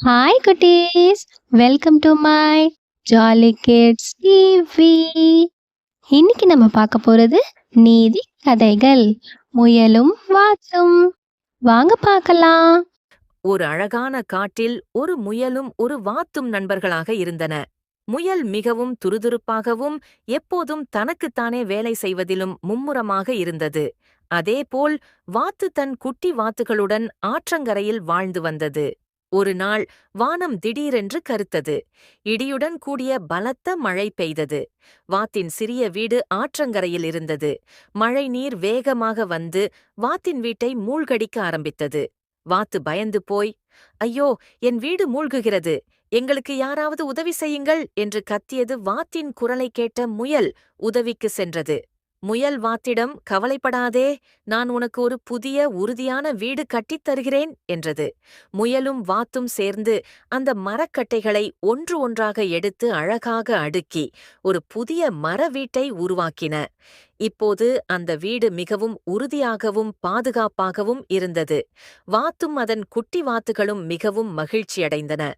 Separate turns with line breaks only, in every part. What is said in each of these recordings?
Hi குட்டீஸ், welcome to my jolly kids TV. இன்னைக்கு நம்ம பார்க்க போறது நீதி கதைகள், முயலும் வாத்தும். வாங்க பார்க்கலாம்.
ஒரு அழகான காட்டில் ஒரு முயலும் ஒரு வாத்தும் நண்பர்களாக இருந்தன. முயல் மிகவும் துருதுருப்பாகவும் எப்போதும் தனக்குத்தானே வேலை செய்வதிலும் மும்முரமாக இருந்தது. அதேபோல் வாத்து தன் குட்டி வாத்துகளுடன் ஆற்றங்கரையில் வாழ்ந்து வந்தது. ஒரு நாள் வானம் திடீரென்று கருத்தது. இடியுடன் கூடிய பலத்த மழை பெய்தது. வாத்தின் சிறிய வீடு ஆற்றங்கரையில் இருந்தது. மழை நீர் வேகமாக வந்து வாத்தின் வீட்டை மூழ்கடிக்க ஆரம்பித்தது. வாத்து பயந்து போய், ஐயோ, என் வீடு மூழ்குகிறது, எங்களுக்கு யாராவது உதவி செய்யுங்கள் என்று கத்தியது. வாத்தின் குரலை கேட்ட முயல் உதவிக்கு சென்றது. முயல் வாத்திடம், கவலைப்படாதே, நான் உனக்கு ஒரு புதிய உறுதியான வீடு கட்டித் தருகிறேன் என்றது. முயலும் வாத்தும் சேர்ந்து அந்த மரக்கட்டைகளை ஒன்று ஒன்றாக எடுத்து அழகாக அடுக்கி ஒரு புதிய மர வீட்டை உருவாக்கின. இப்போது அந்த வீடு மிகவும் உறுதியாகவும் பாதுகாப்பாகவும் இருந்தது. வாத்தும் அதன் குட்டி வாத்துகளும் மிகவும் மகிழ்ச்சியடைந்தன.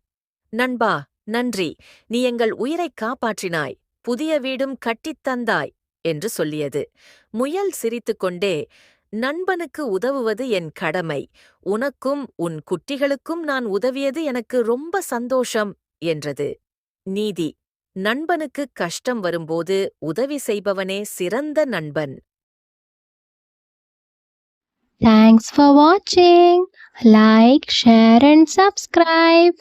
நண்பா, நன்றி, நீ எங்கள் உயிரைக் காப்பாற்றினாய், புதிய வீடும் கட்டித் தந்தாய் என்று சொல்லியது. முயல் சிரித்துக்கொண்டே, நண்பனுக்கு உதவுவது என் கடமை, உனக்கும் உன் குட்டிகளுக்கும் நான் உதவியது எனக்கு ரொம்ப சந்தோஷம் என்றது. நீதி: நண்பனுக்கு கஷ்டம் வரும்போது உதவி செய்பவனே சிறந்த நண்பன்.
Thanks for watching. Like, share and subscribe.